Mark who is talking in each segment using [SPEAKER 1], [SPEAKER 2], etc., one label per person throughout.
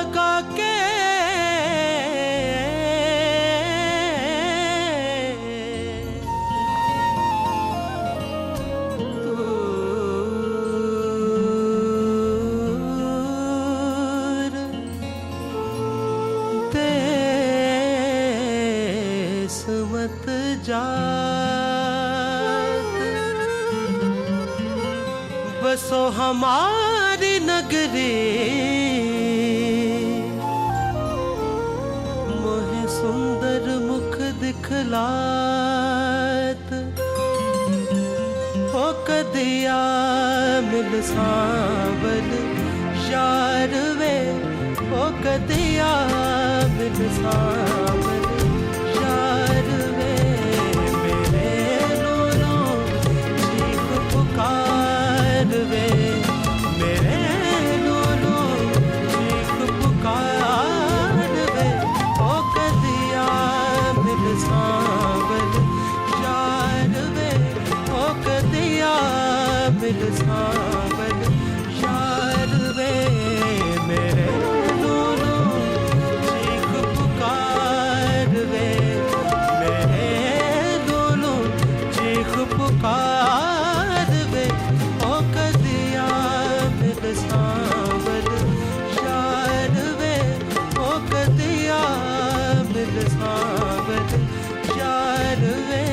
[SPEAKER 1] लगा के मत जात बसो हमारी नगरी मोहे सुंदर मुख दिखलात हो कदिया मिल सांवल यार वे हो कदिया मिल सांवल यार वे मेरे नूरों चीख पुकार वे मेरे नूरों चीख पुकार वे ओ कदिया मिल सांवल यार वे ओ कदिया मिल सांवल यार वे मेरे नूरों चीख पुकार वे पुकार वे ओ कदिया मिल सांवल यार वे ओ कदिया मिल सांवल यार वे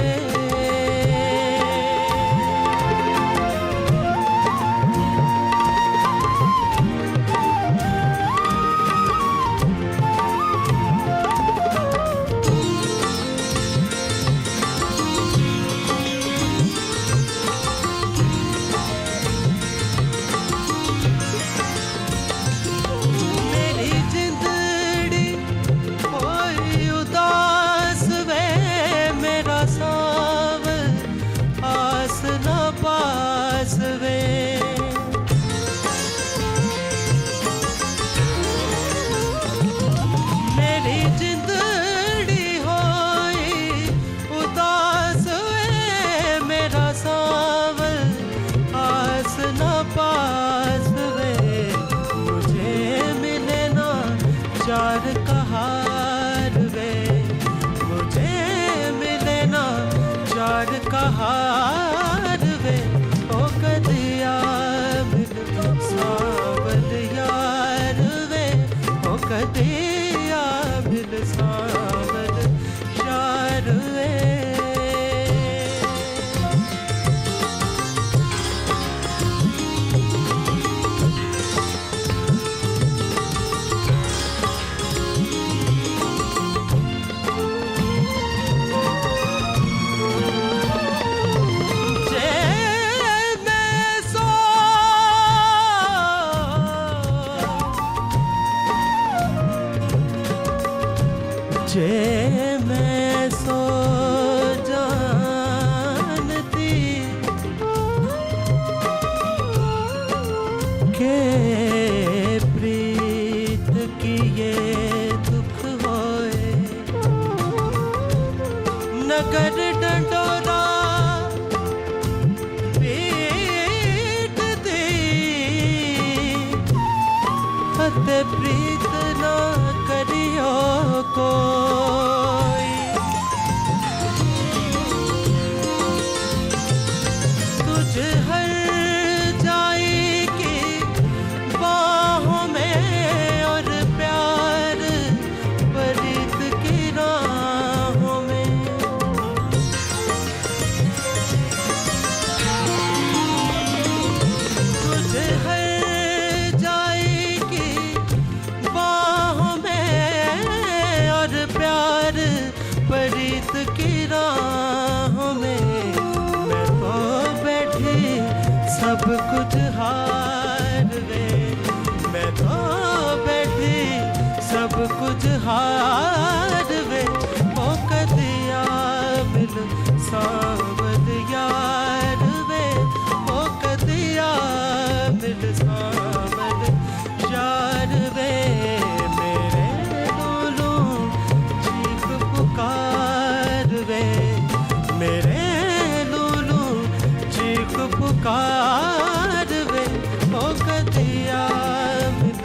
[SPEAKER 1] मेरी जिंदड़ी होई उदास वे मेरा सांवल आस न पास वे मुझे मिले ना चार कहार वे मुझे मिले ना चार कहार वे ओ कदिया मिल सांवल यार वे ओ कदिया मिल सांवल यार वे जे मैं सो जानती के प्रीत की ये दुख होए नगर डंडोरा पीट दी हते प्रीत ना करियो कोई तुझ हर जाई की बाहों में और प्यार प्रीत की राहों में तुझ हर जाई की बाहों में और प्यार प्रीत की राहों में मैं तो बैठी सब कुछ हार वे मैं तो बैठी सब कुछ हार वे ओ कदिया मिल सांवल यार वे ओ कदिया मिल सांवल यार वे मेरे नूरों चीख पुकार वे मेरे नूरों चीख पुकार वे ओ कदिया मिल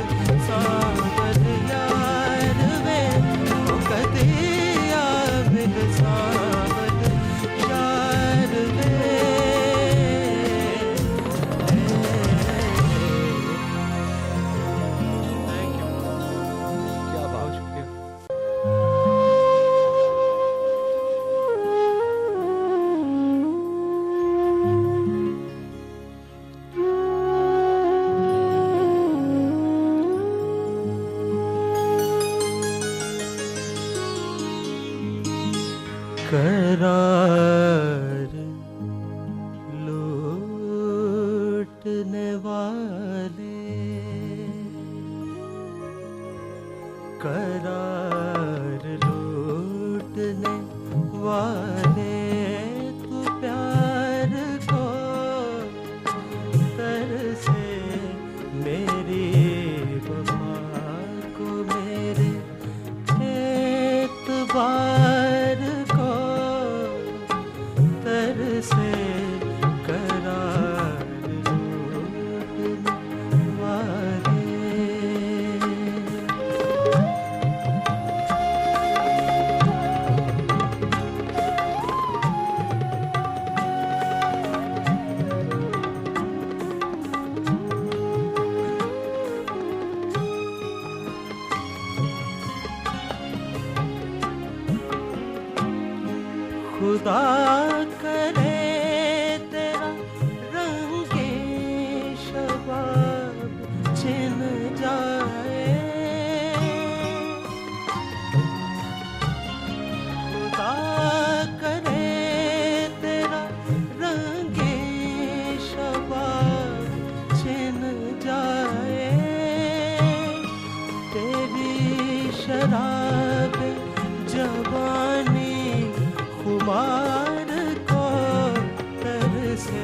[SPEAKER 1] सांवल करार लूटने वाले, करार लूटने वाले, तू प्यार को तरसे मेरी वफा को, मेरे एतबार को तरसे करार लूटने वाले। खुदा करे तेरा रंगे शबाब छिन जाए, खुदा करे तेरा रंगे शबाब छिन जाए, तेरी शराब जवानी खुमार को तरसे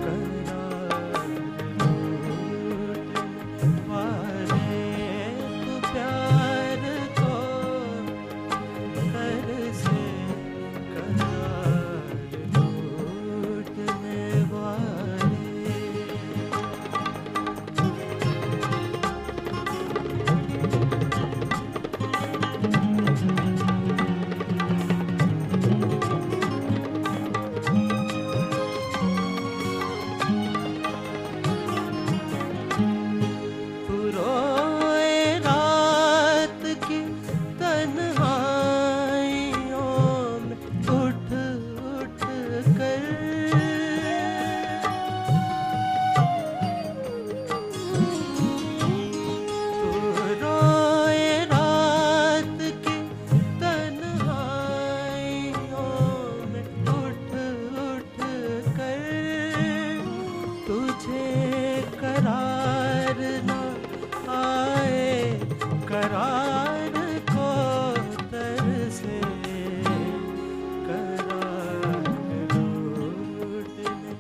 [SPEAKER 1] करार लूटने वाले, तू प्यार को तरसे करार लूटने वाले। करार को तरसे करार लूटने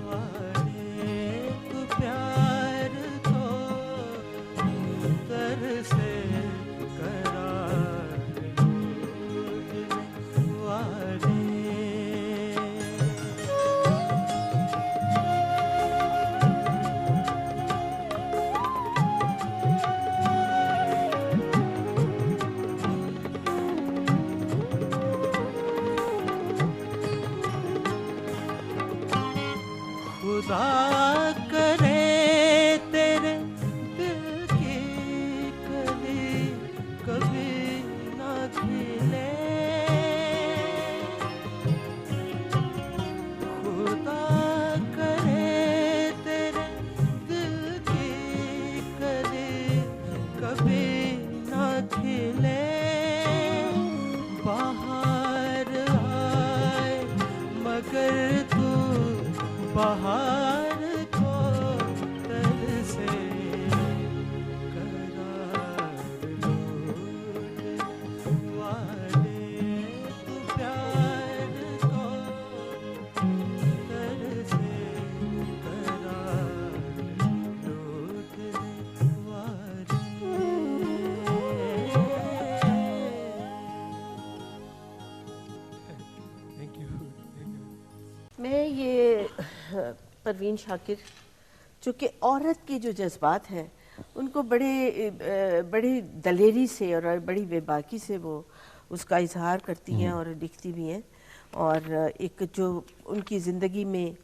[SPEAKER 1] वाले, तू प्यार को तरसे करार लूटने वाले। खुदा करे तेरे दिल की कली कभी ना खिले, खुदा करे तेरे दिल की कली कभी ना खिले, बाहर आए मगर तू बाहर को तरसे करार लूटने वाले, तू प्यार को तरसे करार लूटने वाले। Thank you.
[SPEAKER 2] मैं ये परवीन शाकिर, चूँकि औरत के जो जज्बात हैं उनको बड़ी दलेरी से और बड़ी बेबाकी से वो उसका इजहार करती हैं और लिखती भी हैं। और एक जो उनकी ज़िंदगी में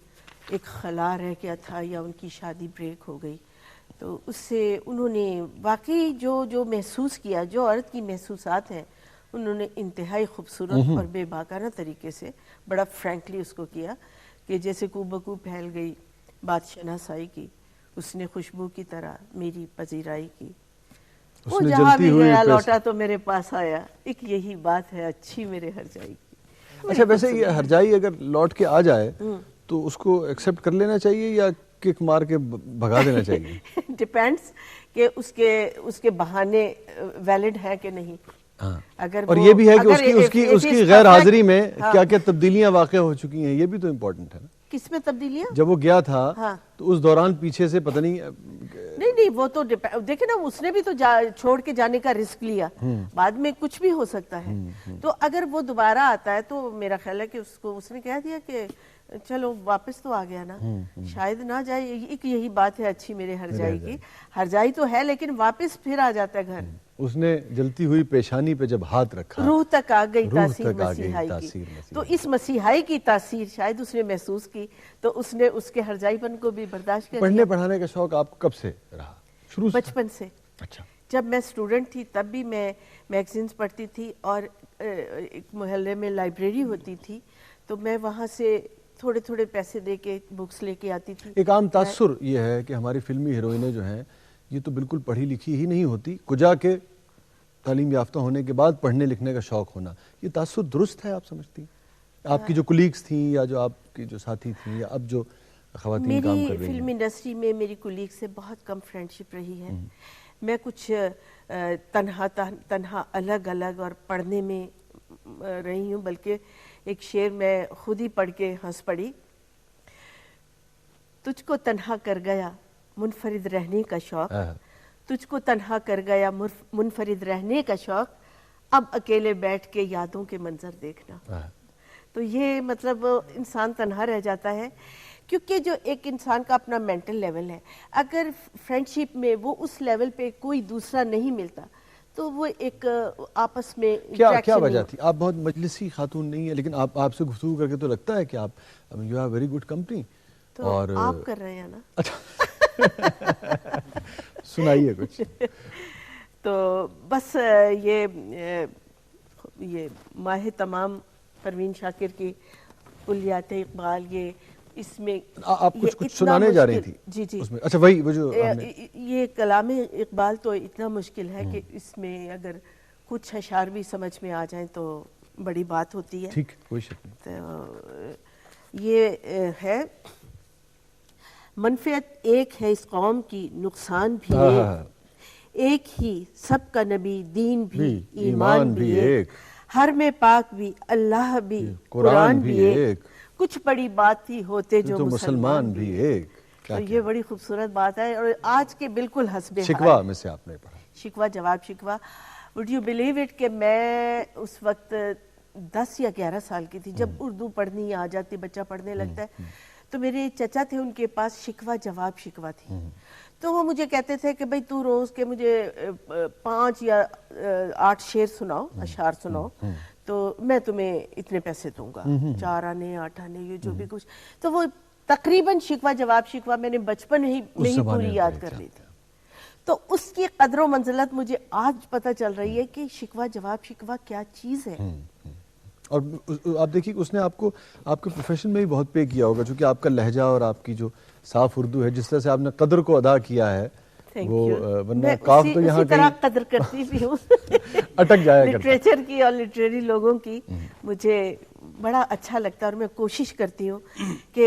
[SPEAKER 2] एक खला रह गया था या उनकी शादी ब्रेक हो गई, तो उससे उन्होंने वाकई जो महसूस किया, जो औरत की महसूसात हैं, उन्होंने इंतहाई खूबसूरत और बेबाकाना तरीके से बड़ा फ्रैंकली उसको किया कि जैसे कूबकू फैल गई बात शनासाई की, उसने खुशबू की तरह मेरी पजीराई की। वो
[SPEAKER 3] उसने
[SPEAKER 2] जहाँ
[SPEAKER 3] जलती
[SPEAKER 2] भी
[SPEAKER 3] हुई
[SPEAKER 2] गया
[SPEAKER 3] पैस-
[SPEAKER 2] लौटा तो मेरे पास आया, एक यही बात है अच्छी मेरे हरजाई की।
[SPEAKER 3] अच्छा, वैसे ये हरजाई अगर लौट के आ जाए तो उसको एक्सेप्ट कर लेना चाहिए या किक मार के भगा देना चाहिए?
[SPEAKER 2] डिपेंड्स कि उसके बहाने वैलिड है कि नहीं।
[SPEAKER 3] हाँ।
[SPEAKER 2] अगर
[SPEAKER 3] और
[SPEAKER 2] वो-
[SPEAKER 3] ये भी है कि
[SPEAKER 2] अगर
[SPEAKER 3] उसकी
[SPEAKER 2] if-
[SPEAKER 3] उसकी
[SPEAKER 2] if
[SPEAKER 3] उसकी
[SPEAKER 2] is
[SPEAKER 3] गैर
[SPEAKER 2] perfect-
[SPEAKER 3] हाजिरी में
[SPEAKER 2] हाँ।
[SPEAKER 3] क्या क्या तब्दीलियां वाक़ हो चुकी हैं, ये भी तो इम्पोर्टेंट है ना।
[SPEAKER 2] किसमें तब्दीलियां?
[SPEAKER 3] जब वो गया था
[SPEAKER 2] हाँ।
[SPEAKER 3] तो उस दौरान पीछे से पता नहीं
[SPEAKER 2] नहीं वो तो देखे ना, उसने भी तो छोड़ के जाने का रिस्क लिया, बाद में कुछ भी हो सकता है। तो अगर वो दोबारा आता है तो मेरा ख्याल है कि उसने कह दिया कि चलो वापस तो आ गया ना, शायद ना जाए। एक यही बात है अच्छी मेरे हरजाई की, हरजाई तो है लेकिन वापस फिर आ जाता है घर।
[SPEAKER 3] उसने जलती हुई पेशानी पे जब हाथ रखा,
[SPEAKER 2] रूह तक आ गई
[SPEAKER 3] रूह
[SPEAKER 2] तासीर
[SPEAKER 3] तक आ गई
[SPEAKER 2] मसीहाई
[SPEAKER 3] तासीर
[SPEAKER 2] की।
[SPEAKER 3] मसीहाई।
[SPEAKER 2] तो इस मसीहाई की तासीर शायद उसने महसूस की, तो उसने उसके हरजाईपन को भी बर्दाश्त कर
[SPEAKER 3] पढ़ने
[SPEAKER 2] लिया
[SPEAKER 3] पढ़ाने का शौक आपको कब से रहा? शुरू से?
[SPEAKER 2] बचपन से।
[SPEAKER 3] अच्छा।
[SPEAKER 2] जब मैं स्टूडेंट थी तब भी मैं मैगजीन्स पढ़ती थी, और एक मोहल्ले में लाइब्रेरी होती थी, तो मैं वहाँ से थोड़े थोड़े पैसे दे के बुक्स लेके आती थी।
[SPEAKER 3] एक आम तासुर ये है कि हमारी फिल्मी हीरोइनें जो हैं ये तो बिल्कुल पढ़ी लिखी ही नहीं होती, कुजा के तालीम याफ्ता होने के बाद पढ़ने लिखने का शौक होना, ये तासुर दुरुस्त है आप समझती हैं? आपकी जो कुलीग्स थी या जो आपकी जो साथी थी या अब जो खवातीन काम कर
[SPEAKER 2] मेरी
[SPEAKER 3] रही
[SPEAKER 2] फिल्म
[SPEAKER 3] हैं?
[SPEAKER 2] इंडस्ट्री में मेरी कुलीग से बहुत कम फ्रेंडशिप रही है। मैं कुछ तन्हा अलग अलग और पढ़ने में रही हूँ, बल्कि एक शेर मैं खुद ही पढ़ के हंस पड़ी। तुझको तन्हा कर गया मुनफरिद रहने का शौक, तुझको तन्हा कर गया मुनफरिद रहने का शौक, अब अकेले बैठ के यादों के मंजर देखना। तो ये मतलब इंसान तन्हा रह जाता है, क्योंकि जो एक इंसान का अपना मेंटल लेवल है, अगर फ्रेंडशिप में वो उस लेवल पे कोई दूसरा नहीं मिलता तो वो एक आपस में
[SPEAKER 3] क्या
[SPEAKER 2] interaction
[SPEAKER 3] क्या वजह
[SPEAKER 2] नहीं-
[SPEAKER 3] थी? आप बहुत मजलिसी खातून नहीं है, लेकिन आपसे गुफ्तगू करके तो लगता है कि आप you are very good company.
[SPEAKER 2] तो
[SPEAKER 3] और
[SPEAKER 2] आप कर रहे हैं ना।
[SPEAKER 3] अच्छा सुनाइए कुछ।
[SPEAKER 2] तो बस ये माह तमाम परवीन शाकिर की कुल्लियात इकबाल, ये इसमें
[SPEAKER 3] आप
[SPEAKER 2] ये
[SPEAKER 3] कुछ
[SPEAKER 2] इतना
[SPEAKER 3] सुनाने जा रही थी
[SPEAKER 2] मुश्किल- जी जी
[SPEAKER 3] उसमें? अच्छा, वही वो जो हमने
[SPEAKER 2] ये कलाम इकबाल तो इतना मुश्किल है कि इसमें अगर कुछ अशार भी समझ में आ जाएं तो बड़ी बात होती है।
[SPEAKER 3] ठीक, कोई शक नहीं।
[SPEAKER 2] तो ये है, मनफियत एक है इस कौम की, नुकसान भी एक ही सबका नबी, दीन भी ईमान भी एक, हर में पाक भी अल्लाह भी कुरान भी एक, कुछ बड़ी बात थी होते जो
[SPEAKER 3] तो मुसलमान भी एक।
[SPEAKER 2] तो ये बड़ी खूबसूरत बात है, और आज के बिल्कुल हस्बे
[SPEAKER 3] शिकवा में से आपने पढ़ा,
[SPEAKER 2] शिकवा जवाब शिकवा। वुड यू बिलीव इट कि मैं उस वक्त 10 या 11 साल की थी जब उर्दू पढ़नी आ जाती, बच्चा पढ़ने लगता है, तो मेरे चचा थे, उनके पास शिकवा जवाब शिकवा थी। तो वो मुझे कहते थे कि भाई तू रोज के मुझे 5 या 8 शेर सुनाओ, अशार सुनाओ, तो मैं तुम्हें इतने पैसे दूंगा, 4 आने 8 आने, ये जो भी कुछ। तो वो तकरीबन शिकवा जवाब शिकवा मैंने बचपन में ही पूरी याद कर ली थी। तो उसकी कदर मंजिलत मुझे आज पता चल रही है कि शिकवा जवाब शिकवा क्या चीज़ है।
[SPEAKER 3] और आप देखिए उसने आपको आपके प्रोफेशन में भी बहुत पे किया होगा, क्योंकि आपका लहजा और आपकी जो साफ उर्दू है, जिस तरह से आपने कदर को अदा किया है, वो वरना काफ तो यहाँ
[SPEAKER 2] कहीं कदर करती भी हूँ
[SPEAKER 3] अटक जाया करता।
[SPEAKER 2] लिटरेचर की और लिटरेरी लोगों की मुझे बड़ा अच्छा लगता है, और मैं कोशिश करती हूँ कि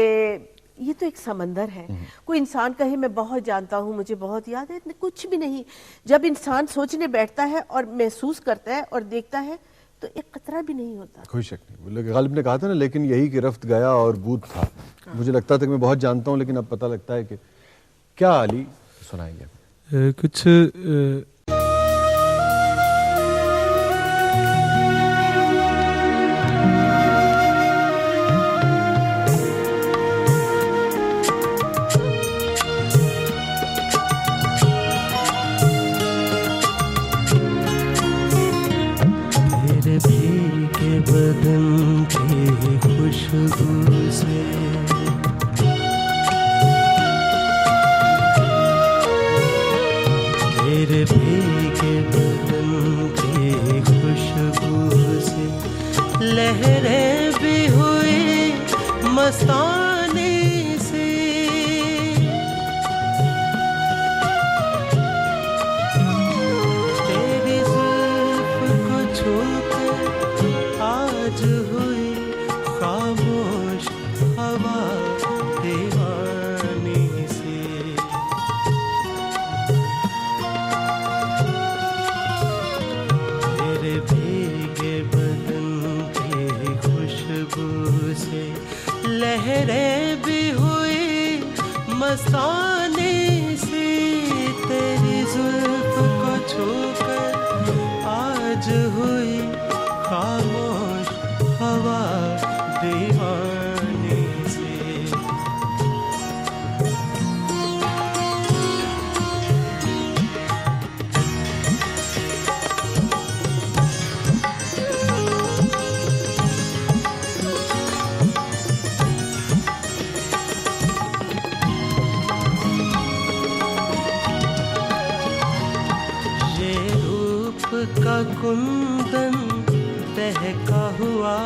[SPEAKER 2] ये तो एक समंदर है। कोई इंसान कहे मैं बहुत जानता हूँ, मुझे बहुत याद है, कुछ भी नहीं। जब इंसान सोचने बैठता है और महसूस करता है और देखता है तो एक कतरा भी नहीं होता।
[SPEAKER 3] कोई शक नहीं। गालिब ने कहा था ना, लेकिन यही कि रफ्त गया और बूद था। मुझे लगता था कि मैं बहुत जानता हूँ, लेकिन अब पता लगता है कि क्या। अली सुनाएंगे
[SPEAKER 1] कुछ तेरे भीगे बदन की खुशबू से तेरे भीगे बदन की खुशबू से लहरें भी हुई मस्तानी से, मस्तानी सी तेरी जुल्फ को छूकर आज हुई खामोश हवा दीवानी सी। का कुंदन दहका हुआ,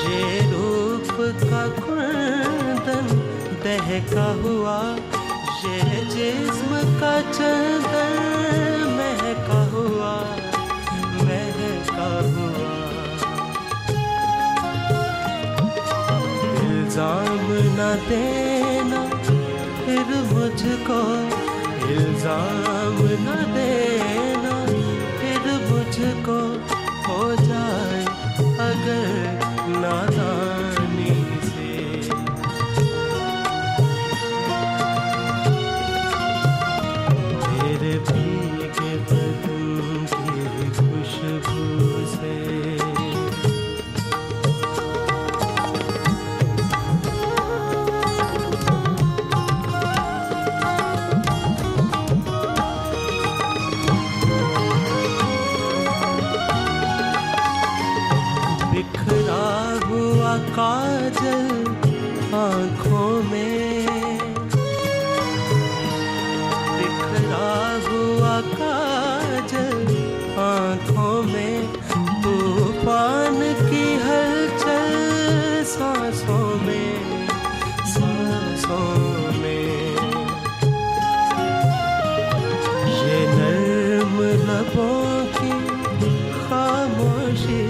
[SPEAKER 1] ये रूप का कुंदन दहका हुआ, ये जिस्म का चंदन महका हुआ, महका हुआ। इल्जाम न देना फिर मुझको, इल्जाम न देना फिर मुझको, हो जाए अगर नादानी से। तेरे भीगे बदन की खुशबू से काजल आँखों में, बिखरा हुआ काजल आँखों में, तूफान की हलचल सांसों में, सांसों में। ये नर्म लबों की खामोशी,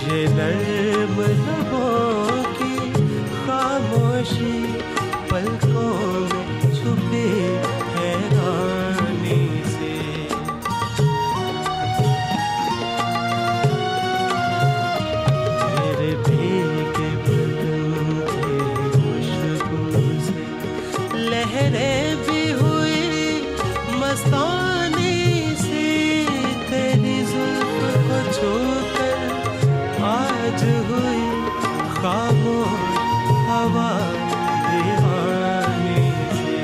[SPEAKER 1] ये नर्म लबों की खामोशी, पलकों में छुपी हैरानी से। तेरे भीगे बदन की खुशबू से लहरें भी हुई मस्तानी सी, तेरी जुल्फ को छूकर आज हुई खामोश हवा दीवानी से।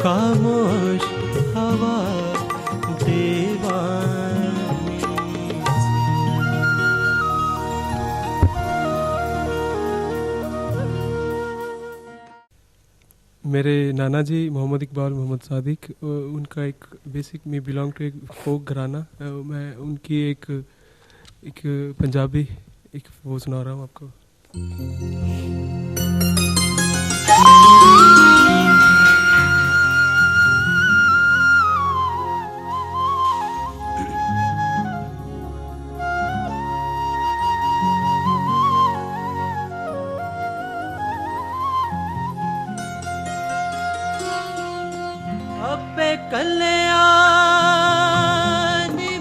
[SPEAKER 1] खामोश हवा दीवानी से।
[SPEAKER 4] मेरे नाना जी मोहम्मद इकबाल मोहम्मद सादिक, उनका एक बेसिक मी बिलोंग टू एक फोक घराना, मैं उनकी एक पंजाबी एक वो सुना रहा हूँ आपको।
[SPEAKER 1] अबे कल्याणी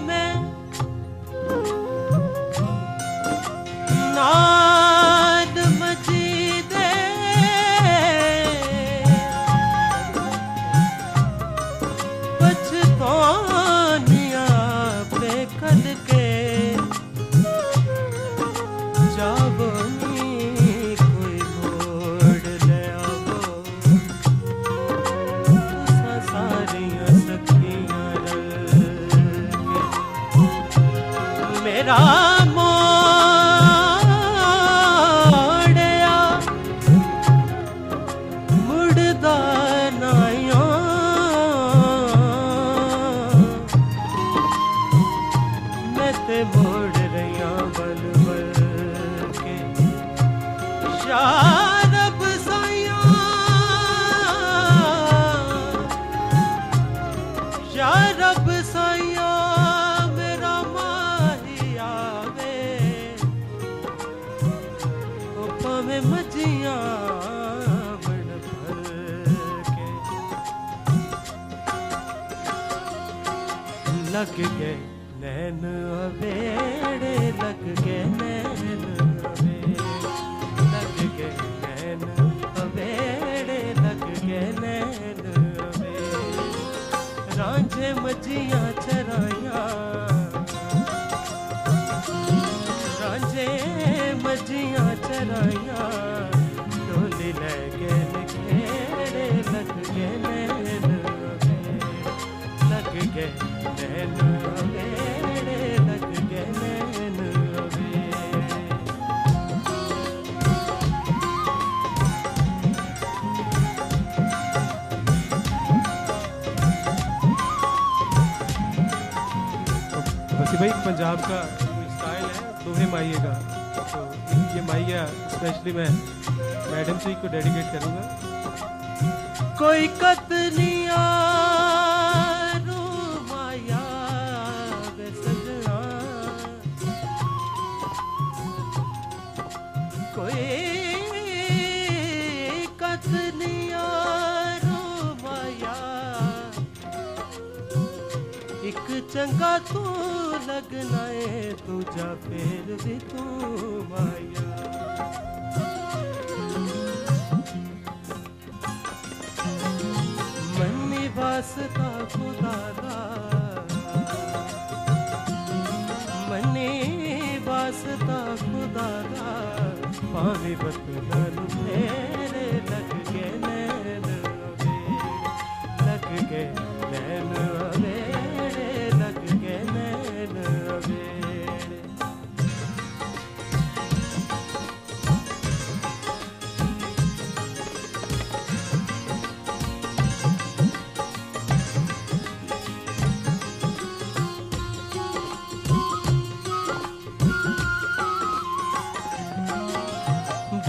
[SPEAKER 1] में नाद मजीदे, पछतानिया पे कद के जाबो नी कोई मोड़ ले आवो, सारियां सखियां रल के मेरा मोड़या मुड़दा नाया, मैं ते मोड़ रहिया बल बल के शारब साया, शारब साया मेरा माही आवे, ओ पावे मजियां बन भर के। लग गए नैन अवेड़े गए नैन लग गए नैन अवेड़े लग गए नैन रांझे मजियां चराइयां रांझे मजियां चराइयां डोली ले गए खेड़े लग गए नैन लग गए नैन अवेड़े लग गए नैन अवेड़े
[SPEAKER 4] वैसे भाई पंजाब का स्टाइल है दोहे माइये का, तो ये माइया स्पेशली मैं मैडम जी को डेडिकेट करूँगा।
[SPEAKER 1] कोई कतलियां रू माया वे सजना कोई कतलियां रू माया एक चंगा तू लगना है दूजा फिर भी तू माया मन्नी वास्ता खुदा दा मन्नी वास्ता खुदा दा पावे बतन तेरे लग गए नैन लग गए नैन अवेड़े लग गए नैन अवेड़े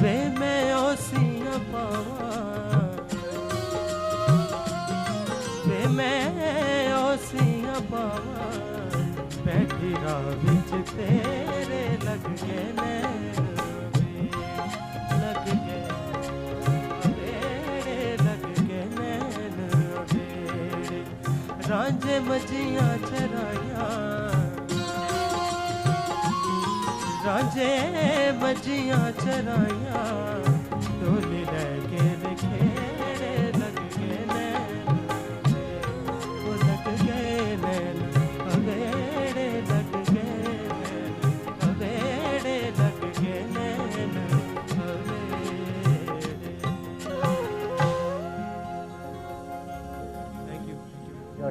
[SPEAKER 1] वे मैं ओसियां पावां वे मैं ओसियां पावां बैठी राह विच तेरे लग गए नैन लग गए अवेड़े लग गए नैन अवेड़े रांझे मजियां चराइयां रांझे मजियां चराइयां डोली ले के खेड़े लग गए नैन वो लग गए नैन अवेड़े लग गए नैन अवेड़े लग गए नैन अवेड़े।
[SPEAKER 4] थैंक यू
[SPEAKER 3] क्या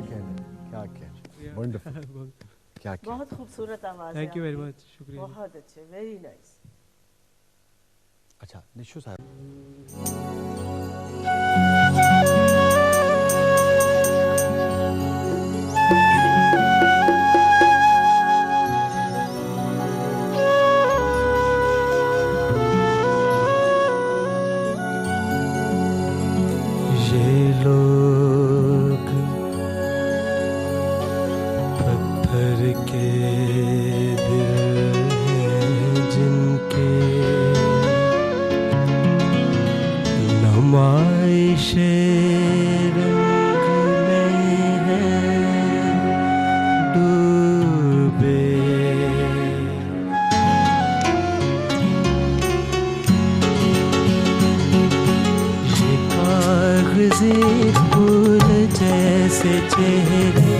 [SPEAKER 3] कहने वंडरफुल क्या कहने
[SPEAKER 2] बहुत खूबसूरत आवाज़ है
[SPEAKER 4] थैंक यू वेरी
[SPEAKER 2] आपकी।
[SPEAKER 4] मच, शुक्रिया।
[SPEAKER 2] बहुत अच्छे, वेरी नाइस।
[SPEAKER 3] अच्छा निशु साहब
[SPEAKER 1] ये लोग पत्थर के दिल हैं जिनके नुमाइशे रंग में हैं डूबे ये कागज़ी फूल जैसे चेहरे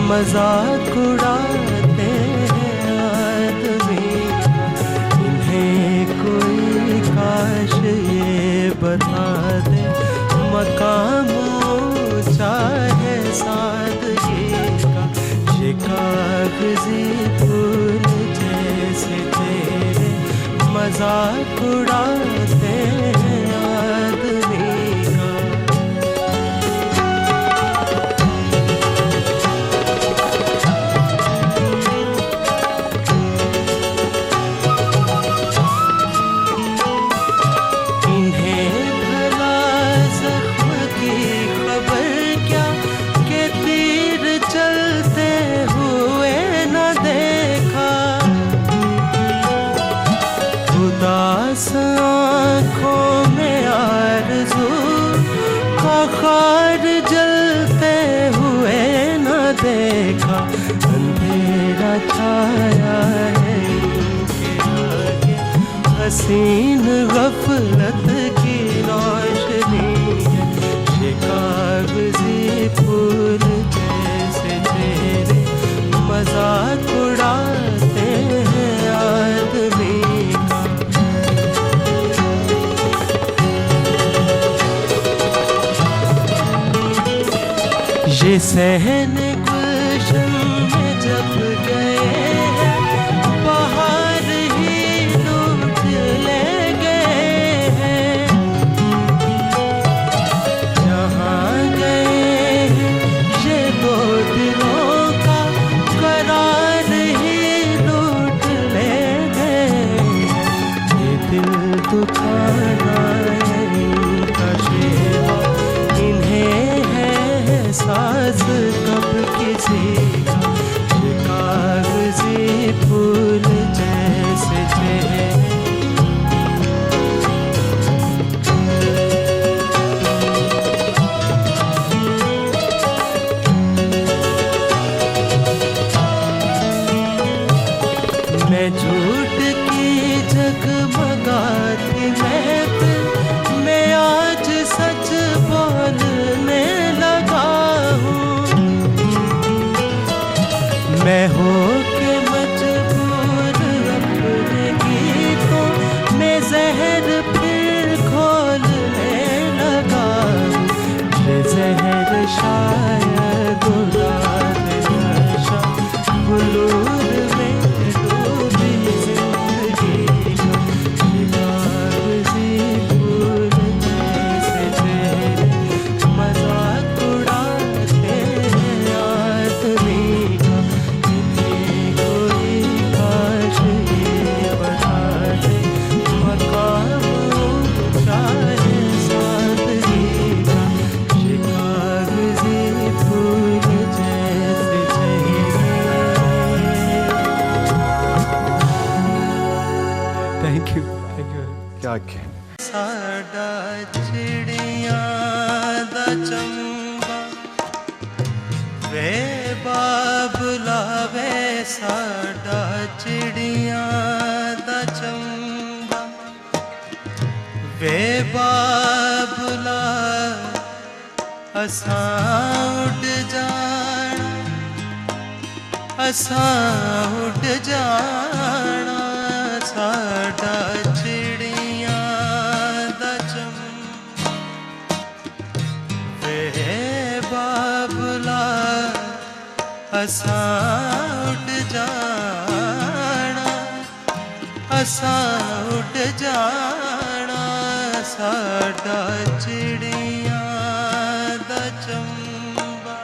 [SPEAKER 1] मजाक उड़ाते हैं आदमी इन्हें कोई काश ये बता दे मकाम ऊंचा है सादगी का ये कागज़ी फूल जैसे चेहरे मजाक उड़ाते हैं आदमी का इन्हें भला जख्म की खबर क्या के तीर चलते हुए न देखा खुदा हसीन गफलत की रोशनी है, ये कागजी फूल जैसे चेहरे मजाक उड़ाते हैं आदमी का। ये सहने गुलशन में जब गए हैं, बाहर ही लूट ले गए हैं। जहाँ गए हैं ये दो दिलों का करार ही लूट ले गए हैं। ये दिल दुखाना इनका शेवा, इन्हें है साज कब किसी का। ये कागजी फूल जैसे चेहरे मैं झूठ की जगमगाती महफिल में आज सच बोलने लगा हूँ। मैं हो के मजबूर अपने गीतों में जहर फिर घोलने लगा हूँ। ये जहर शायद उड़ाद नशा बुलूर में डूबी जिंदगी का। ये कागजी फूल जैसे चेहरे मजाक उड़ाते हैं आदमी का। इन्हें कोई काश ये बता दे मकाम ऊंचा है सादगी का। ये कागजी फूल जैसे चेहरे।
[SPEAKER 4] Thank you, thank you.
[SPEAKER 3] क्या कहने।
[SPEAKER 1] साडा चिड़िया दा चंबा वे बाबुलावे, साडा चिड़िया दा चंबा वे बाबुला। असां उड़ जाना, असां उड़ जाना, साडा चिड़िया दा चंबा वे बाबुला। असां उड़ जाना, असां उड़ जाना, साडा चिड़िया दा चंबा।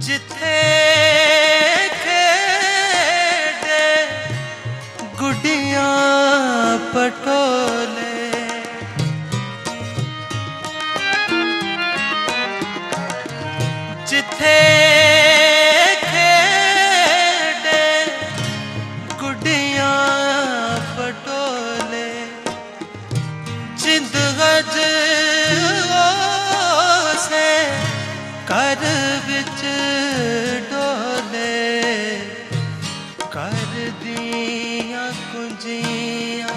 [SPEAKER 1] जिथे खेड़े गुड्डियां पटोले, जिथे खेड़े गुड्डियां पटोले, जिंद गज से कर विच डोले, कर दिया कुंजियां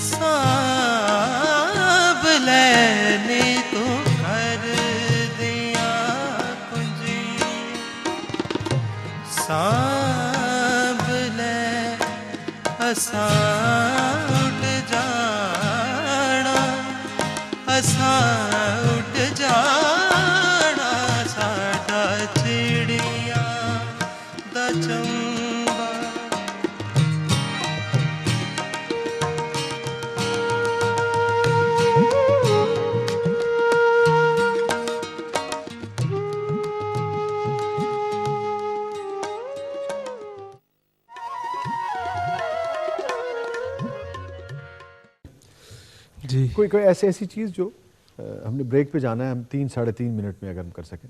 [SPEAKER 1] सांभ लैनी तू, कर दिया कुंजियां सांभ ले। असां उड़ जाना, असां उड़ जाना, साडा चिड़िया दा चंबा।
[SPEAKER 4] जी
[SPEAKER 3] कोई ऐसी चीज़ जो हमने ब्रेक पे जाना है, हम 3 साढ़े 3 मिनट में अगर हम कर सकें।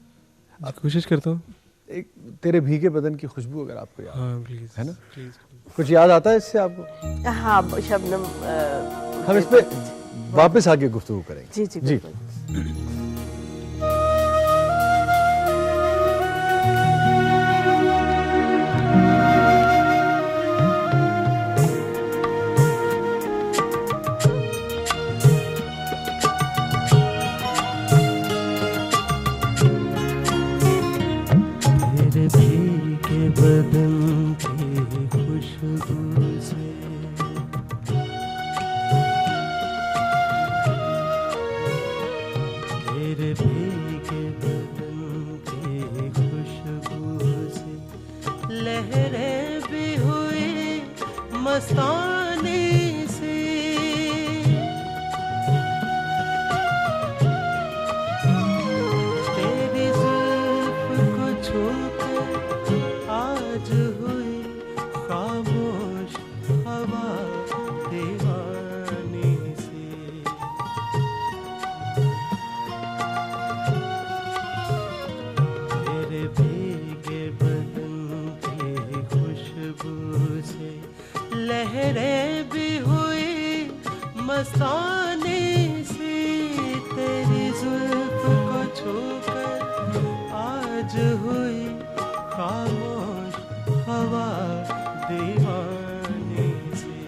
[SPEAKER 4] कोशिश करता हूँ।
[SPEAKER 3] एक तेरे भीगे बदन की खुशबू अगर आपको याद
[SPEAKER 4] हाँ प्लीज,
[SPEAKER 3] है ना,
[SPEAKER 4] प्लीज।
[SPEAKER 3] कुछ याद आता है इससे आपको?
[SPEAKER 2] हाँ शबनम,
[SPEAKER 3] हम इस पे वापस आके गुफ्तगू करेंगे।
[SPEAKER 2] जी जी
[SPEAKER 3] जी।
[SPEAKER 2] बिल्कुल।
[SPEAKER 1] तेरे भीगे बदन की खुशबू से तेरे भीगे बदन की खुशबू से लहरें भी हुई मस्तानी से, तेरी जुल्फ को छूकर आज हुई खामोश हवा दीवानी से। तेरे भीगे बदन की खुशबू से लहरें भी हुई मस्तानी से, तेरी जुल्फ को छूकर आज हुई खामोश हवा दीवानी से।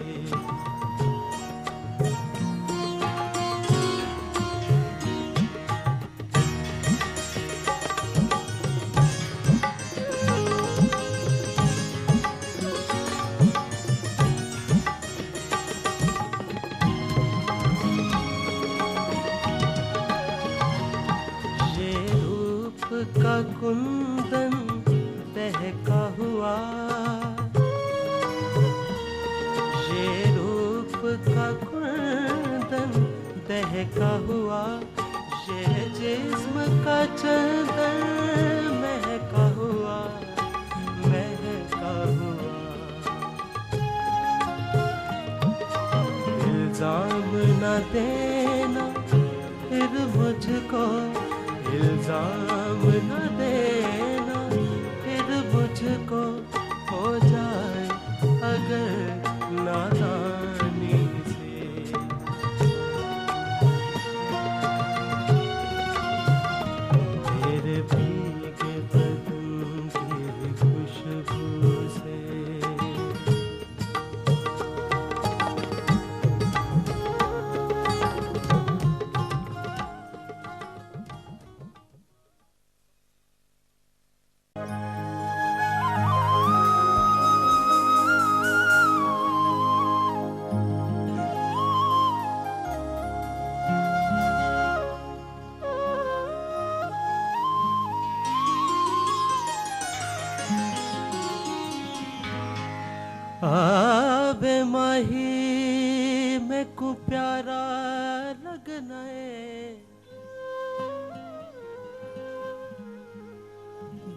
[SPEAKER 1] ये रूप का कुंदन दहका हुआ, ये रूप का कुंदन दहका हुआ, ये जिस्म का चंदन महका हुआ, महका हुआ। इल्जाम न देना फिर मुझको, इल्जाम न देना फिर मुझको, हो जाए अगर नादानी से। तेरे भीगे बदन की खुशबू से आबे माही में को प्यारा लगना है,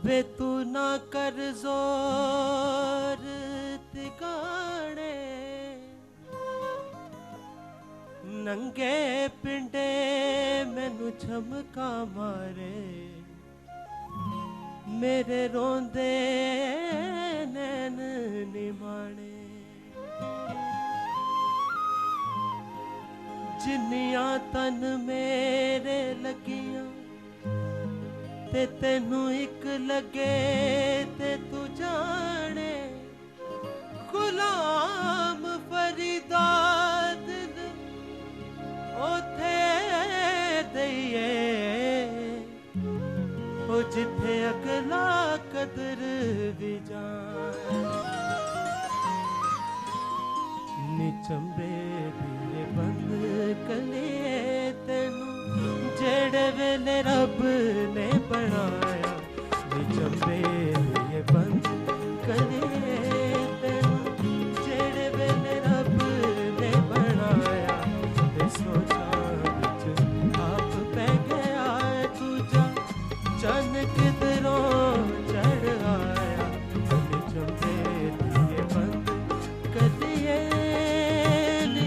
[SPEAKER 1] बे तू ना कर जोर तिगाड़े, नंगे पिंडे मैनू झमका मारे, मेरे रोंदे नैन निमाणे। जिन्नियां तन मेरे लगियां ते तेनू एक लगे ते तू जाने, गुलाम फरीदा दिल ओथे दईए, ओ जिथे अगला कदर भी जाए। निचंबे दिए बंद कले तेनू जेड़े वेले रब ने बनाया, निचंबे दिए बंद कले तेनू जेड़े वेले रब ने बनाया, ते सोचा विच आप पै गया तुझा चन किधरों चढ़ आया, निचंबे दिए बंद कलिए नी।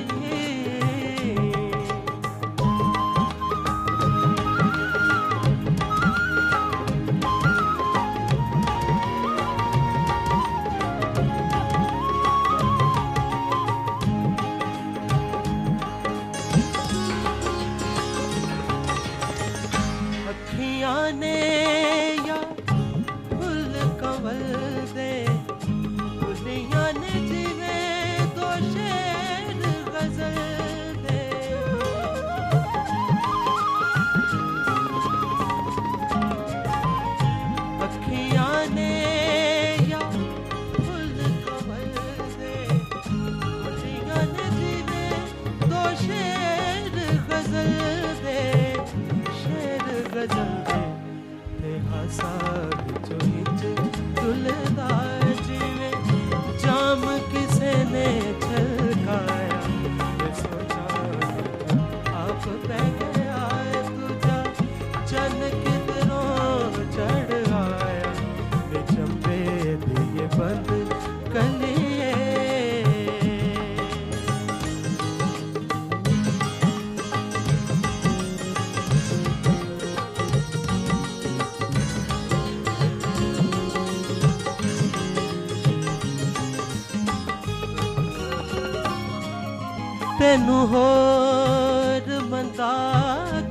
[SPEAKER 1] तेनू होर मंदा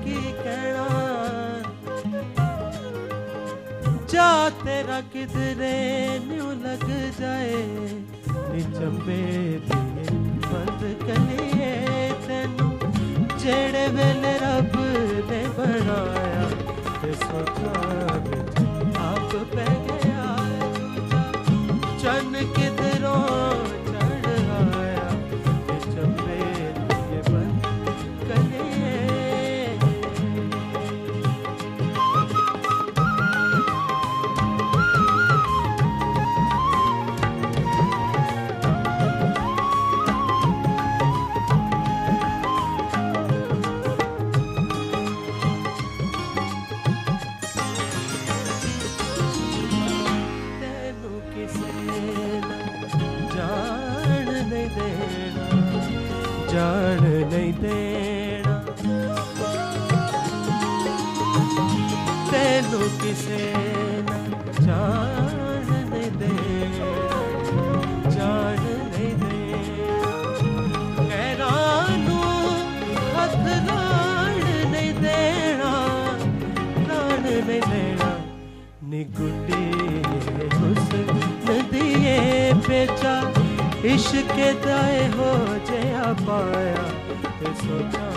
[SPEAKER 1] की कहना जा तेरा किधरे न्यू लग जाए नी चंबे दिए बंद कलिए तेनू जेड़े वेले रब ने बनाया ते सोचा विच आप पै गया दूजा चन किधरों चढ़ आया ते चंबे दिए बंद कलिए जान नहीं देना तेनू किसे ना जान नहीं देना जान नहीं देना गैरानू हथ लाण नहीं देना लाण नहीं देना नी गुड्डी हुस्न दिए बेचा इश्क दाए हो जया पाया ते सोचा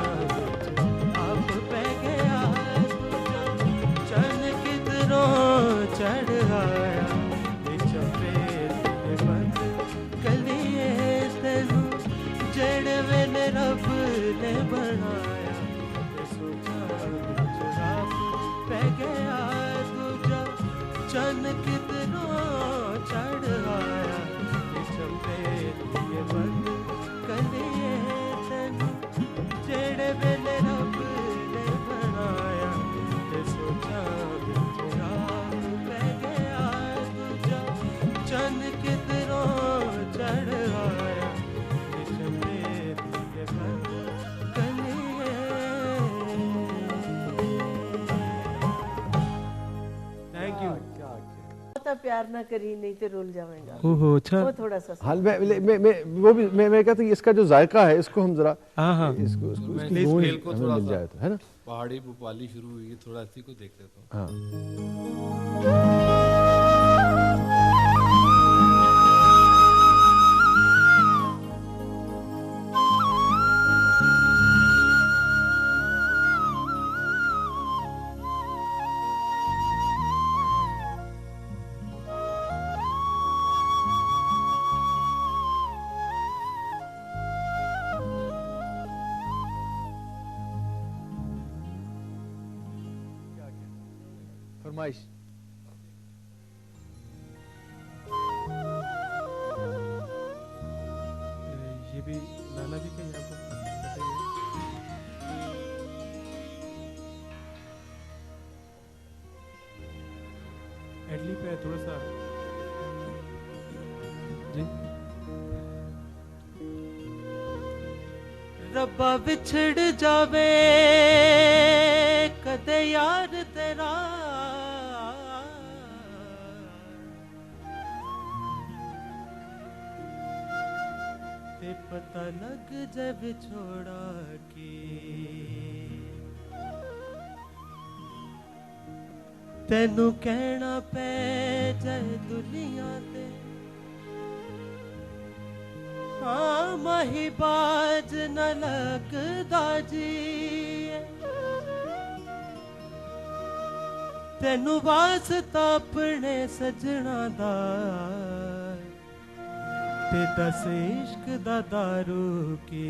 [SPEAKER 1] आप पै गया दूजा चन किधरों चढ़ आया ते चंबे दिए बंद कलिए तेनू जेड़े वेले रब ने बनाया ते सोचा आप पै गया दूजा चन किधरों चढ़ आया चंबे दिए बंद कलिए तेनू जेड़े वेले रब ने बनाया ते सोचा विच रात पै गया दूजा चन किधरों चढ़ आया ते चंबे दिए बंद कलिए थैंक यू
[SPEAKER 2] प्यार ना करी नहीं तो रुल जाएगा
[SPEAKER 4] ओहो अच्छा
[SPEAKER 2] वो थोड़ा सा
[SPEAKER 3] हाल मैं कहता हूँ इसका जो जायका है इसको हम जरा
[SPEAKER 4] हाँ हाँ
[SPEAKER 3] इसको
[SPEAKER 5] मैं
[SPEAKER 3] इसकी
[SPEAKER 5] इस
[SPEAKER 3] गूंज
[SPEAKER 5] खेल को
[SPEAKER 3] हमें
[SPEAKER 5] थोड़ा
[SPEAKER 3] मिल
[SPEAKER 5] सा
[SPEAKER 3] जाए तो है ना
[SPEAKER 5] पहाड़ी भोपाली शुरू हुई है थोड़ा इसी को देख लेता हूँ
[SPEAKER 3] हाँ फरमाइश
[SPEAKER 4] ये भी नाना जी का ही आपको पता ही है एडली पे थोड़ा सा जी
[SPEAKER 1] रब्बा विछड़ जावे कदे यार तेरा ते पता लग जाए विछोड़ा की तेनू कहना पै जाए दुनिया ते हाँ माही बाज न लगदा जी तेनू वास्ता अपने सजना दा ते दस इश्क दा दारू की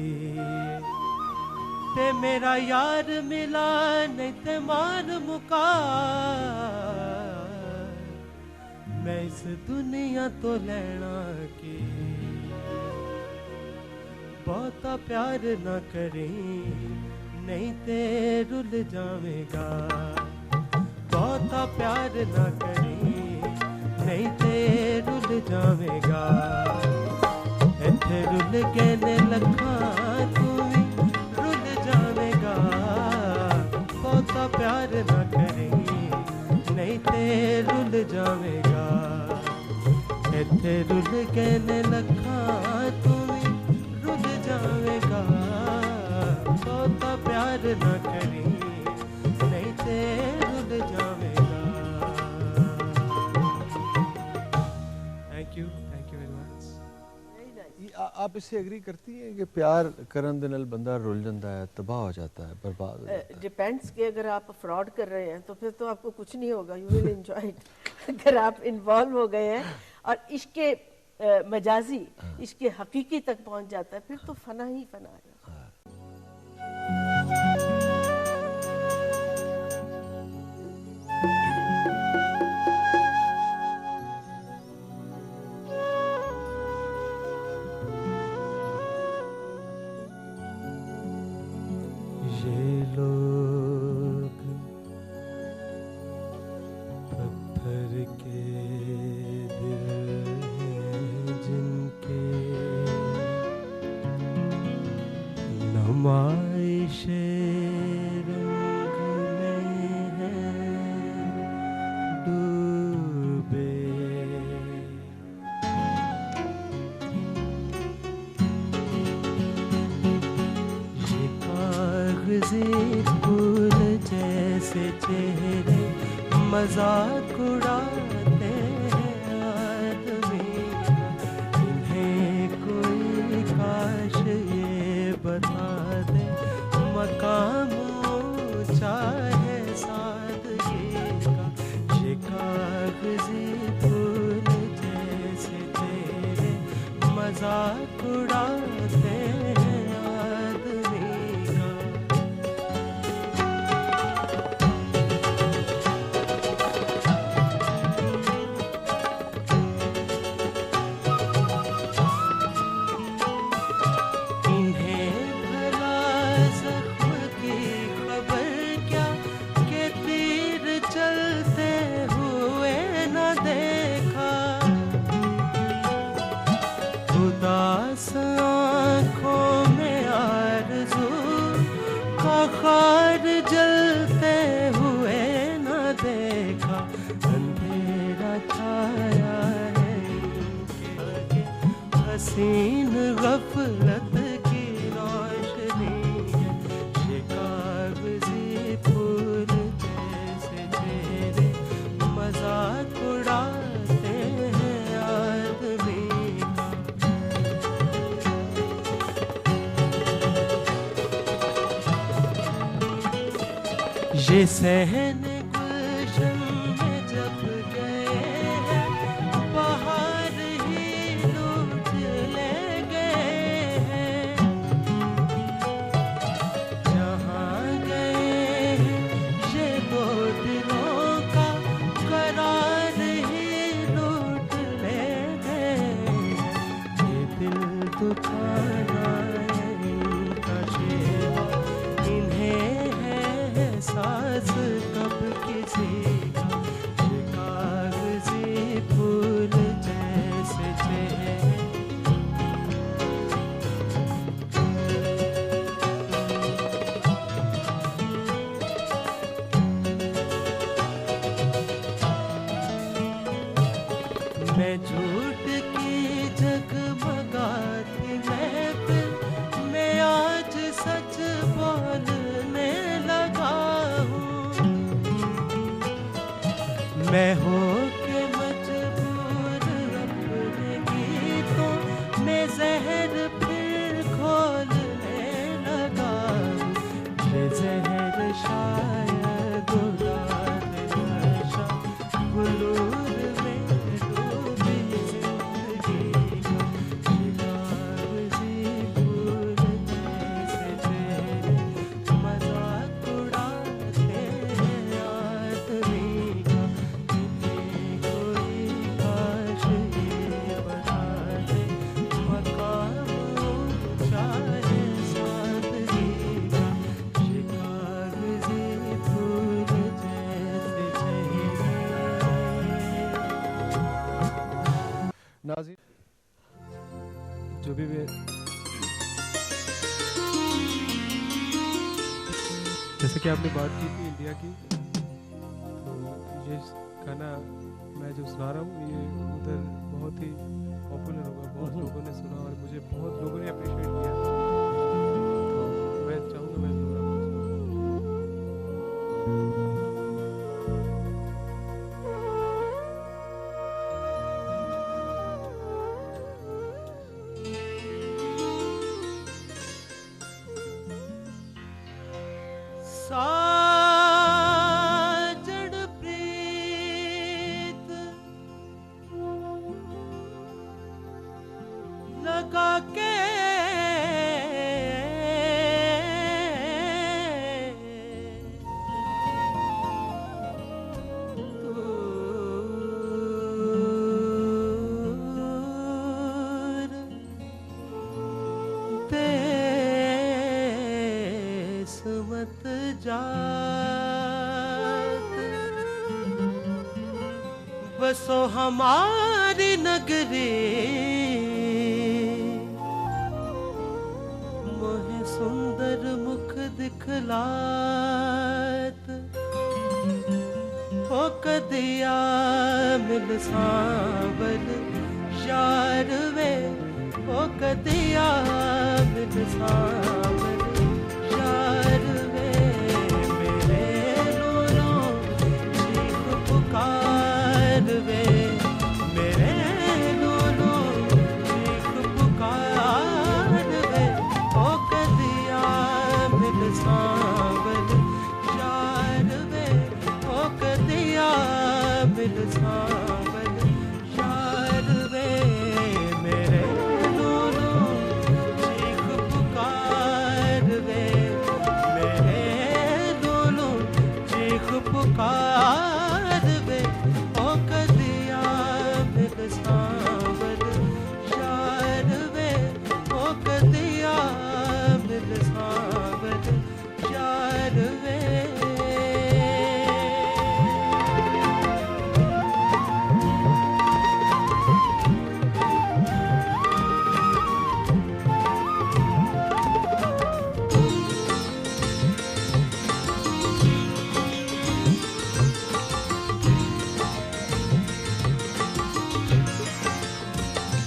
[SPEAKER 1] ते मेरा यार मिला नहीं ते मार मुका मैं इस दुनिया तो लेना की बहुता प्यार ना करें नहीं ते रुल जावेगा बहुता प्यार ना करें नहीं ते रुल जावेगा इत्थे रुल के ने लखा तू भी रुल जावेगा बहुता प्यार ना करें नहीं ते रुल जावेगा इत्थे रुल के ने लखा तू भी रुल जावेगा प्यार न करी नहीं ते रुल जावेगा।
[SPEAKER 4] Thank you very much.
[SPEAKER 3] आप इससे एग्री करती हैं कि प्यार करन दे नाल बंदा रुल जाता है, तबाह हो जाता है, बर्बाद हो जाता है?
[SPEAKER 2] डिपेंड्स कि अगर आप फ्रॉड कर रहे हैं तो फिर तो आपको कुछ नहीं होगा, यू विल एंजॉय इट। अगर आप इन्वॉल्व हो गए हैं और इश्के मजाजी इश्के हकीकी तक पहुंच जाता है, फिर तो फना ही फना है।
[SPEAKER 1] ये लोग पत्थर के दिल हैं जिनके नुमाइशे रंग में हैं डूबे। ये कागज़ी फूल जैसे चेहरे मजाक उड़ाते हैं आदमी का। इन्हें कोई काश ये बता दे मकाम ऊंचा है सादगी का। ये कागज़ी फूल जैसे चेहरे मजाक उड़ाते हैं आदमी का। इन्हें भला ज़ख्म की खबर क्या कि तीर चलते हुए न देखा। उदास आँखों में आरज़ू का खार जलते हुए न देखा। अंधेरा छाया है इनके आगे, हसीन गफलत की रोशनी है। ये कागज़ी फूल जैसे चेहरे मजाक उड़ाते हैं आदमी का। ये सहन गुलशन में जब गए हैं बाहर ही लूट ले गए हैं। जहाँ गए हैं ये दो दिलों का करार ही लूट ले गए हैं। ये दिल दुखाना है इनका शेवा, इन्हें है एहसास कब किसी का। ये कागज़ी फूल जैसे चेहरे मैं झूठ की जगमगाती महफिल में आज सच बोलने लगा हूँ। मैं हो के मजबूर अपने गीतों में जहर फिर घोलने लगा हूँ। ये जहर शायद उड़ा दे नशा गुरूर में डूबी जिंदगी का। ये कागज़ी फूल जैसे चेहरे मजाक उड़ाते हैं आदमी का। इन्हें कोई काश ये बता दे मकाम ऊंचा है सादगी का। ये कागज़ी फूल जैसे चेहरे।
[SPEAKER 3] नाज़रीन,
[SPEAKER 4] जो भी मैं जैसे कि आपने बात की थी इंडिया की, तो ये गाना मैं जो सुना रहा हूँ ये उधर बहुत ही पॉपुलर होगा, बहुत लोगों ने सुना और मुझे बहुत लोगों ने अप्रिशिएट किया। तो मैं चाहूँगा मैं सुना रहा हूँ।
[SPEAKER 1] लगा के देश मत जात बसो हमारी नगरी मोहे सुंदर मुख दिखलात हो कदिया मिल सांवल यार वे हो कदिया मिल सांवल यार वे मेरे लोलों चीख पुकार वे मेरे लोलों चीख पुकार वे हो कदिया मिल सांवल यार वे हो कदिया मिल सांवल यार वे मेरे लोलों चीख पुकार वे मेरे लोलों चीख पुकार वे ओ कदिया मिल सांवल यार वे ओ कदिया मिल सांवल यार वे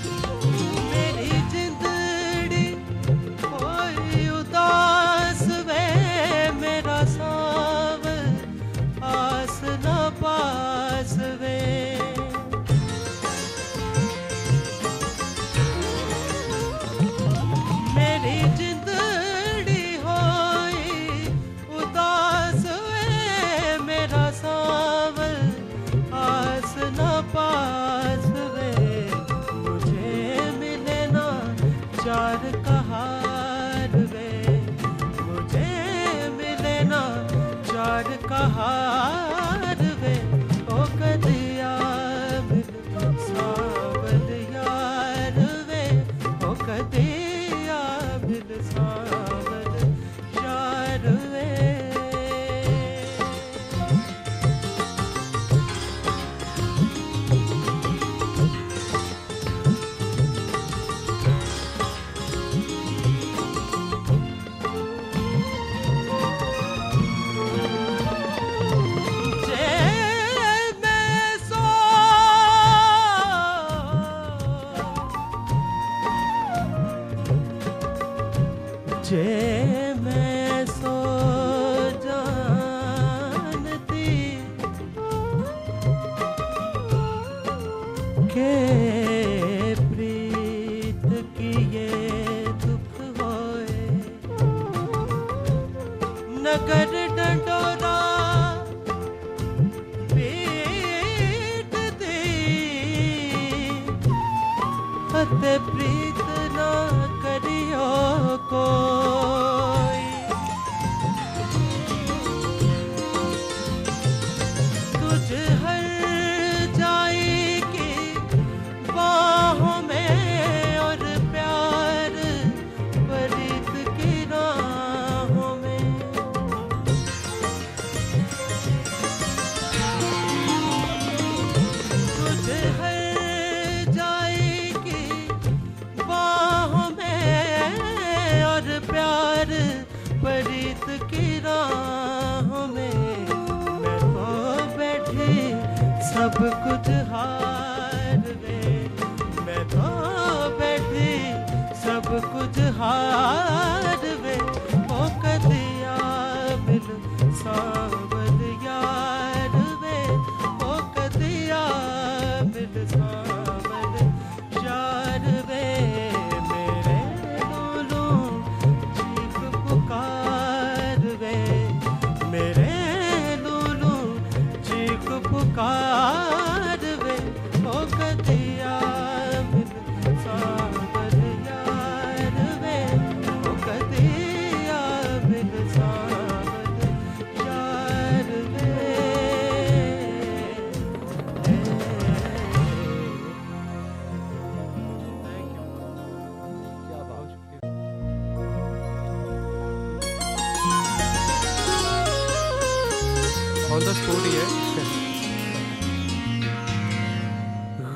[SPEAKER 1] मेरी जिंदड़ी कोई उदास वे मेरा सांवल आस न पास वे मेरी जिंदड़ी होई उदास वे मेरा सांवल आस न पास वे मुझे मिले ना चार कहार वे मुझे मिले ना चार कहार वे ओ कदिया मिल सांवल यार वे ओ कदिया मिल सांवल यार वे जे मैं सो जानती के प्रीत की ये दुख होए नगर डंडोरा पीट दी फते प्रीत ना करियो कोई तुझ हर जाई की बाहों में और प्यार प्रीत की राहों में तुझ हर जाई की बाहों में और प्यार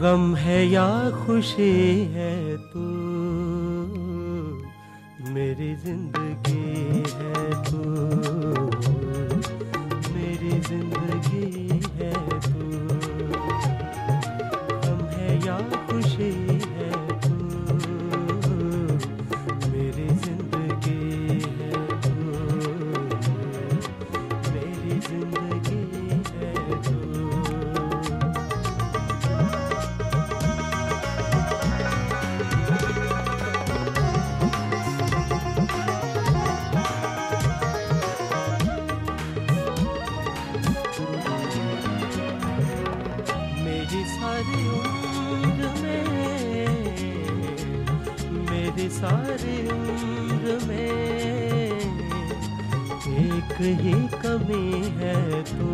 [SPEAKER 1] गम है या खुशी है तू, मेरी जिंदगी है तू, मेरी जिंदगी है तू। गम है या खुशी है तू, मेरी जिंदगी है तू, मेरी जिंदगी है तू। मेरी सारी उम्र में, मेरी सारी उम्र में एक ही कमी है तू,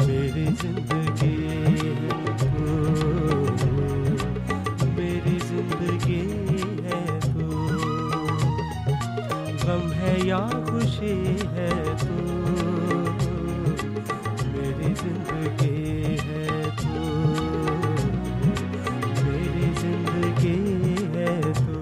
[SPEAKER 1] मेरी जिंदगी है तू, मेरी जिंदगी है तू। गम है या खुशी है तू, मेरी जिंदगी है तू, मेरी जिंदगी है तू।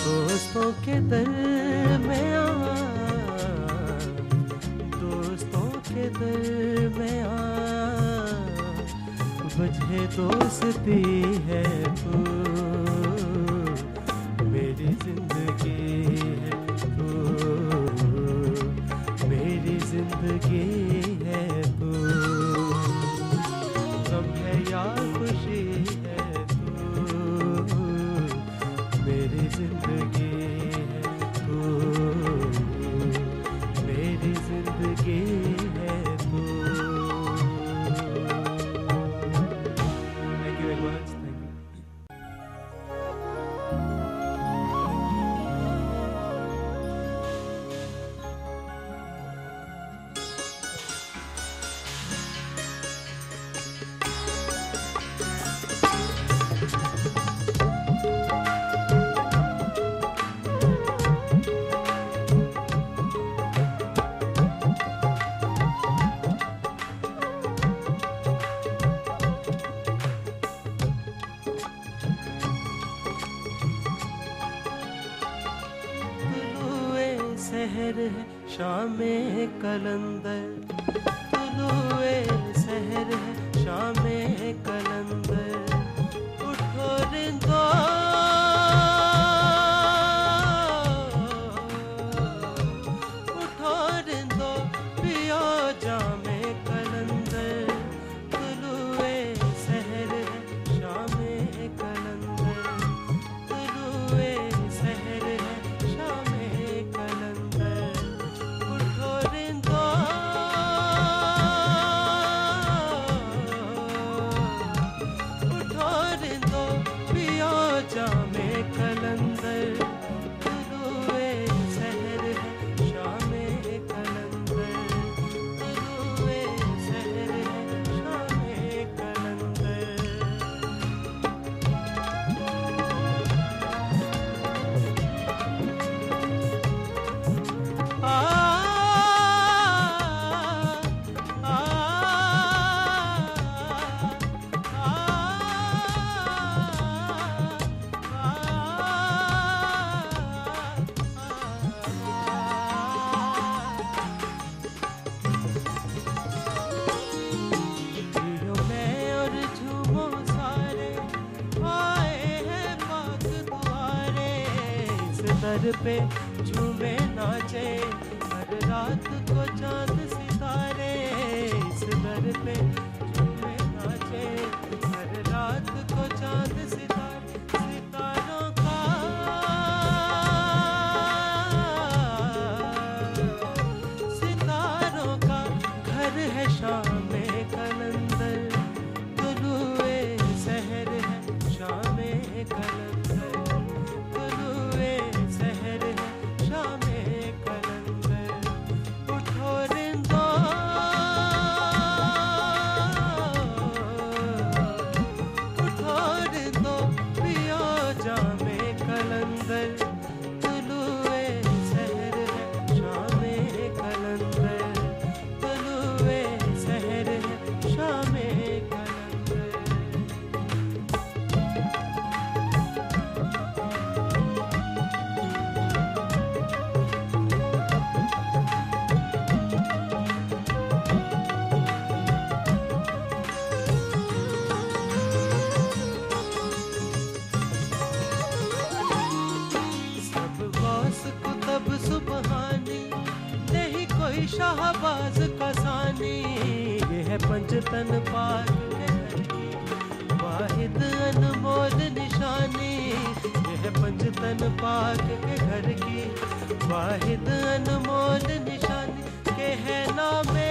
[SPEAKER 1] दोस्तों के दरमियां, दोस्तों के दरमियां वजह दोस्ती है तू, मेरी जिंदगी है तू, मेरी जिंदगी है तू। गम है या खुशी है तू, मेरी जिंदगी है तू, मेरी जिंदगी है तू। Thank you very much. Thank you. तुलुए सहर है शामे कलंदर, तुलुए सहर है शामे कलंदर। उठो रिंदो, उठो रिंदो पियो जामे कलंदर। तुलुए सहर है शामे कलंदर, तुलुए सहर है शामे कलंदर। उठो रिंदो, उठो रिंदो पियो जामे कलंदर। तुलुए सहर है शामे कलंदर, तुलुए सहर है शामे कलंदर। आ आ जियो मैं और झूमो सारे, आए हैं पाक दुआरे। इस दर पे झूमे नाचे हर रात को चांद सितारे। इस दर पे झूमे नाचे हर रात को चांद सितारे। सितारों का, सितारों का घर है शामे कलंदर। तुलुए सहर है शामे कलंदर, तुलुए सहर है शामे कलंदर। उठो रिंदो, पंजतन पाक के घर की वाहिद अनमोल निशानी, यह पंजतन पाक के घर की वाहिद अनमोल निशानी के है नामे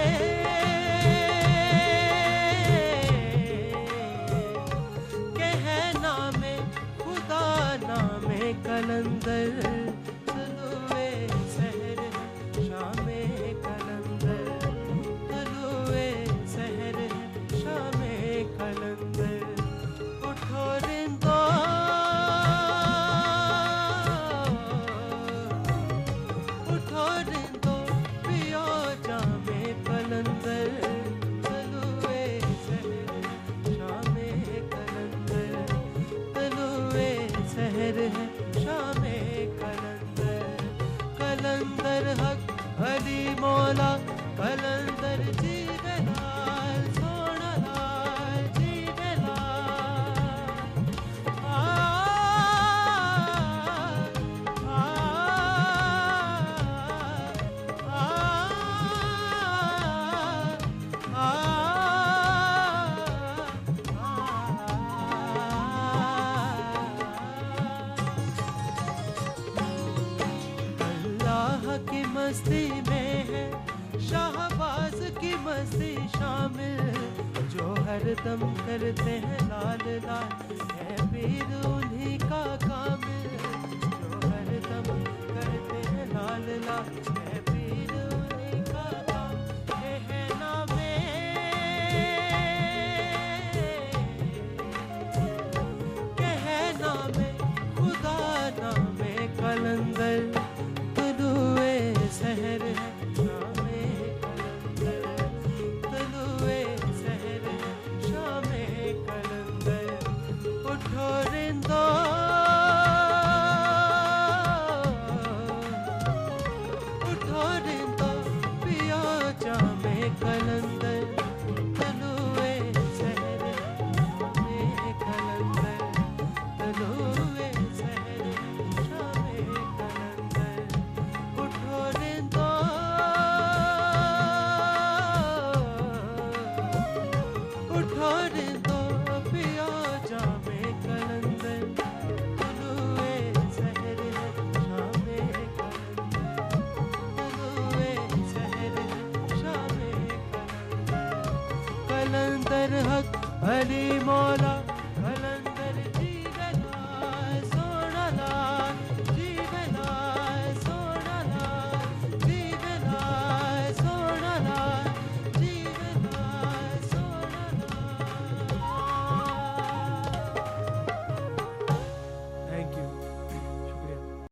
[SPEAKER 1] खुदा नामे कलंदर, तलुए सहर है शामे कलंदर, तलुए सहर है शामे कलंदर। उठो रिंदो उठो रिंदो पियो जामे कलंदर, तलुए सहर है शामे कलंदर, तलुए सहर है शामे कलंदर। कलंदर हक अली मौला कलंदर जीवेलाल सोना लाल जीवेलाल। आ आ आ अल्लाह की मस्ती में है शाहबाज की मस्ती शामिल, जो हर दम करते हैं लाल लाल है पीर उन्हीं का कामिल, जो हर दम करते हैं लाल लाल है पीर उन्हीं का कामिल। ये है नामे ये है नामे खुदा नामे कलंदर, तलुए सहर है शामे कलंदर, तलुए सहर है शामे कलंदर। उठो रिंदो उठो रिंदो पियो जामे कलंदर, तलुए सहर है शामे कलंदर, तलुए सहर है शामे कलंदर। उठो रिंदो उठो रिंदो पियो जामे कलंदर, तलुए सहर है शामे कलंदर, तलुए सहर है शामे कलंदर। कलंदर हक अली मौला